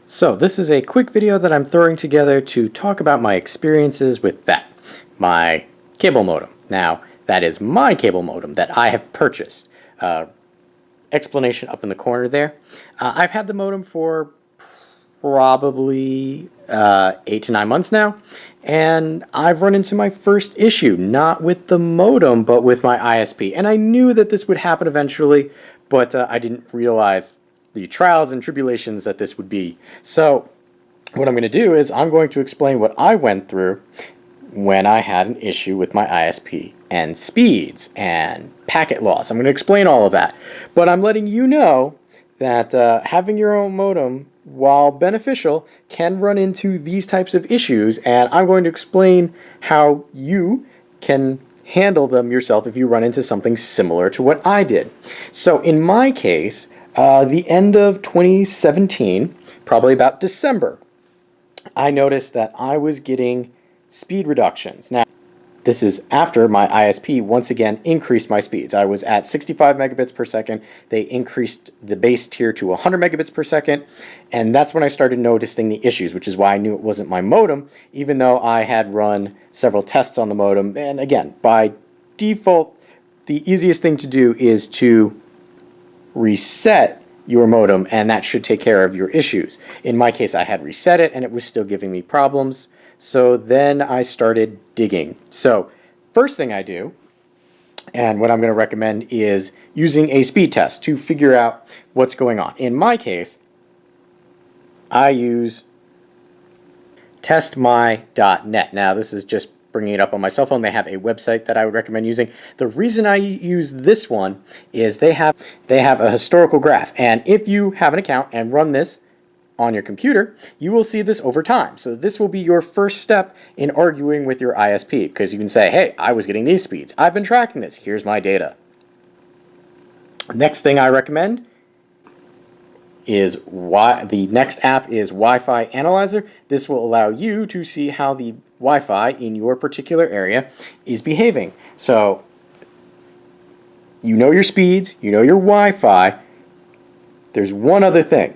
So this is a quick video that I'm throwing together to talk about my experiences with that, my cable modem. Now, that is my cable modem that I have purchased. Explanation up in the corner there. I've had the modem for probably 8 to 9 months now, and I've run into my first issue, not with the modem, but with my ISP. And I knew that this would happen eventually, but I didn't realize the trials and tribulations that this would be. So what I'm going to do is I'm going to explain what I went through when I had an issue with my ISP and speeds and packet loss. I'm going to explain all of that, but I'm letting you know that having your own modem, while beneficial, can run into these types of issues, and I'm going to explain how you can handle them yourself if you run into something similar to what I did. So in my case, the end of 2017, probably about December, I noticed that I was getting speed reductions. Now, this is after my ISP once again increased my speeds. I was at 65 megabits per second. They increased the base tier to 100 megabits per second, and that's when I started noticing the issues, which is why I knew it wasn't my modem, even though I had run several tests on the modem. And again, by default, the easiest thing to do is to reset your modem, and that should take care of your issues. In my case, I had reset it and it was still giving me problems. So then I started digging. So first thing I do, and what I'm going to recommend, is using a speed test to figure out what's going on. In my case, I use testmy.net. Now this is just bringing it up on my cell phone. They have a website that I would recommend using. The reason I use this one is they have a historical graph, and if you have an account and run this on your computer, you will see this over time. So this will be your first step in arguing with your ISP, because you can say, hey, I was getting these speeds. I've been tracking this. Here's my data. Next thing I recommend is the next app is Wi-Fi Analyzer. This will allow you to see how the Wi-Fi in your particular area is behaving. So you know your speeds, you know your Wi-Fi. There's one other thing,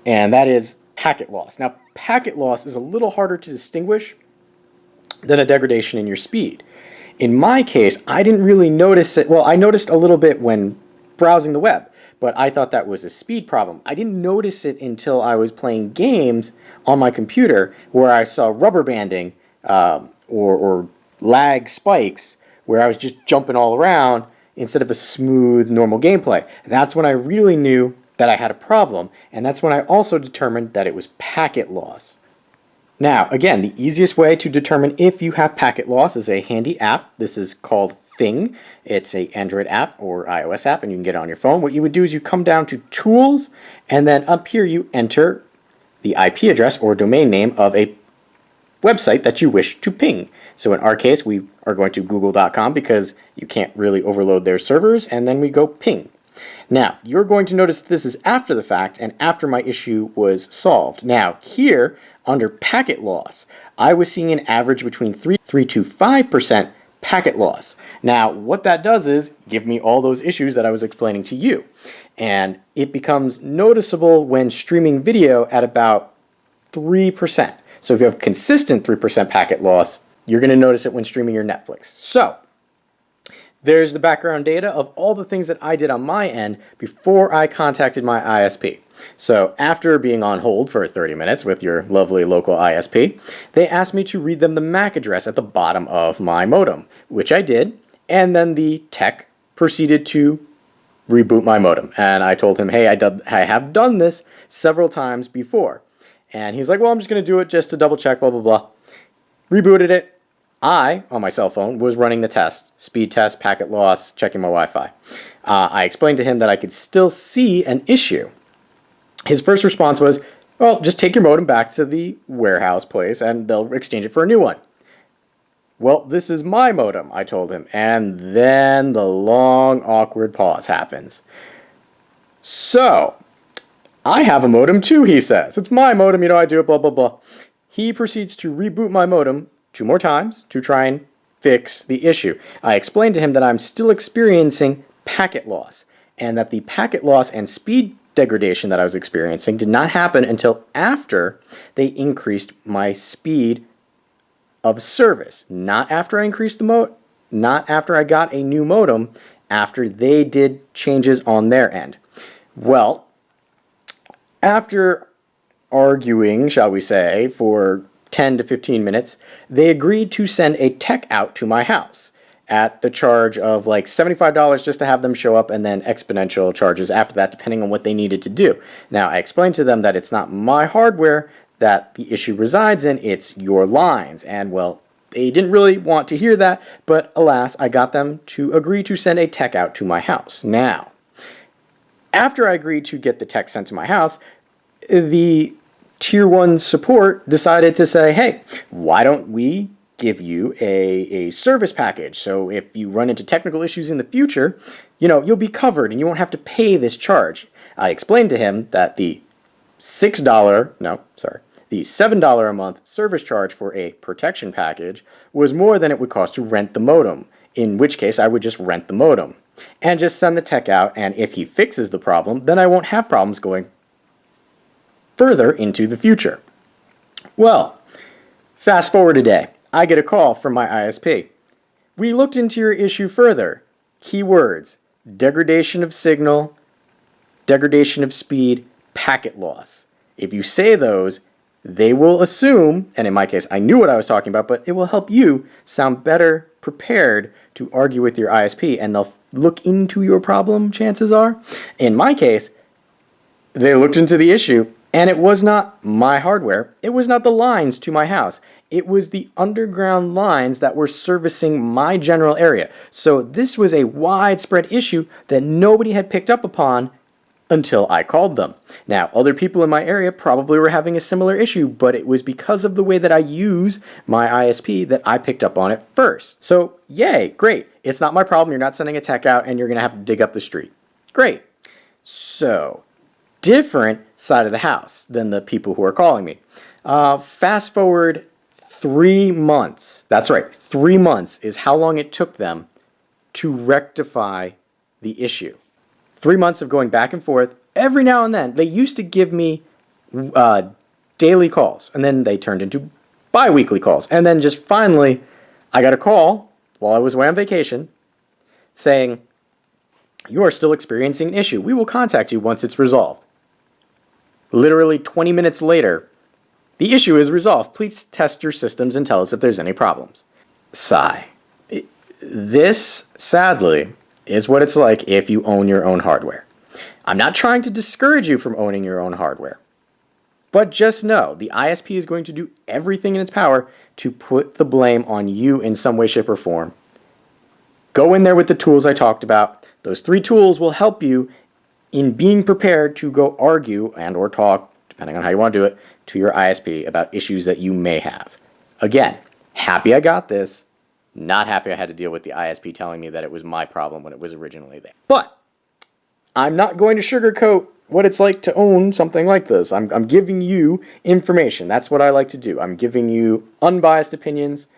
and that is packet loss. Now, packet loss is a little harder to distinguish than a degradation in your speed. In my case, I didn't really notice it. Well, I noticed a little bit when browsing the web, but I thought that was a speed problem. I didn't notice it until I was playing games on my computer where I saw rubber banding or lag spikes where I was just jumping all around instead of a smooth, normal gameplay. That's when I really knew that I had a problem, and that's when I also determined that it was packet loss. Now, again, the easiest way to determine if you have packet loss is a handy app. This is called Thing. It's an Android app or iOS app, and you can get it on your phone. What you would do is you come down to Tools, and then up here you enter the IP address or domain name of a website that you wish to ping. So in our case, we are going to google.com because you can't really overload their servers, and then we go ping. Now, you're going to notice this is after the fact and after my issue was solved. Now, here, under packet loss, I was seeing an average between 3 to 5% packet loss. Now, what that does is give me all those issues that I was explaining to you. And it becomes noticeable when streaming video at about 3%. So if you have consistent 3% packet loss, you're going to notice it when streaming your Netflix. So there's the background data of all the things that I did on my end before I contacted my ISP. So after being on hold for 30 minutes with your lovely local ISP, they asked me to read them the MAC address at the bottom of my modem, which I did, and then the tech proceeded to reboot my modem. And I told him, hey, I have done this several times before. And he's like, well, I'm just going to do it just to double check, blah, blah, blah. Rebooted it. I, on my cell phone, was running the test, speed test, packet loss, checking my Wi-Fi. I explained to him that I could still see an issue. His first response was, well, just take your modem back to the warehouse place and they'll exchange it for a new one. Well, this is my modem, I told him, and then the long, awkward pause happens. So, I have a modem too, he says. It's my modem, I do it, blah, blah, blah. He proceeds to reboot my modem 2 more times to try and fix the issue. I explained to him that I'm still experiencing packet loss, and that the packet loss and speed degradation that I was experiencing did not happen until after they increased my speed of service. Not after I increased the not after I got a new modem, after they did changes on their end. Well, after arguing, shall we say, for 10 to 15 minutes, they agreed to send a tech out to my house at the charge of like $75 just to have them show up, and then exponential charges after that depending on what they needed to do. Now, I explained to them that it's not my hardware that the issue resides in, it's your lines. And well, they didn't really want to hear that, but alas, I got them to agree to send a tech out to my house. Now, after I agreed to get the tech sent to my house, the Tier 1 support decided to say, hey, why don't we give you a service package? So if you run into technical issues in the future, you'll be covered and you won't have to pay this charge. I explained to him that the the $7 a month service charge for a protection package was more than it would cost to rent the modem, in which case I would just rent the modem and just send the tech out, and if he fixes the problem, then I won't have problems going further into the future. Well, fast forward a day. I get a call from my ISP. We looked into your issue further. Keywords: degradation of signal, degradation of speed, packet loss. If you say those, they will assume, and in my case I knew what I was talking about, but it will help you sound better prepared to argue with your ISP, and they'll look into your problem, chances are. In my case, they looked into the issue, and it was not my hardware. It was not the lines to my house. It was the underground lines that were servicing my general area. So this was a widespread issue that nobody had picked up upon until I called them. Now, other people in my area probably were having a similar issue, but it was because of the way that I use my ISP that I picked up on it first. So, yay, great. It's not my problem. You're not sending a tech out, and you're going to have to dig up the street. Great. So, different side of the house than the people who are calling me. Fast forward 3 months. That's right, 3 months is how long it took them to rectify the issue. 3 months of going back and forth. Every now and then, they used to give me daily calls, and then they turned into bi-weekly calls. And then just finally, I got a call while I was away on vacation saying, you are still experiencing an issue. We will contact you once it's resolved. Literally 20 minutes later, the issue is resolved. Please test your systems and tell us if there's any problems. Sigh. This, sadly, is what it's like if you own your own hardware. I'm not trying to discourage you from owning your own hardware, but just know the ISP is going to do everything in its power to put the blame on you in some way, shape, or form. Go in there with the tools I talked about. Those 3 tools will help you in being prepared to go argue and or talk, depending on how you want to do it, to your ISP about issues that you may have. Again, happy I got this, not happy I had to deal with the ISP telling me that it was my problem when it was originally there. But I'm not going to sugarcoat what it's like to own something like this. I'm giving you information. That's what I like to do. I'm giving you unbiased opinions.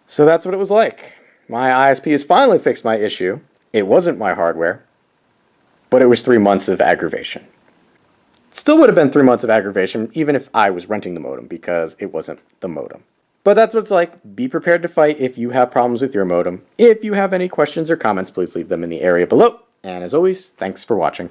So that's what it was like. My ISP has finally fixed my issue. It wasn't my hardware, but it was 3 months of aggravation. Still would have been 3 months of aggravation even if I was renting the modem, because it wasn't the modem. But that's what it's like. Be prepared to fight if you have problems with your modem. If you have any questions or comments, please leave them in the area below. And as always, thanks for watching.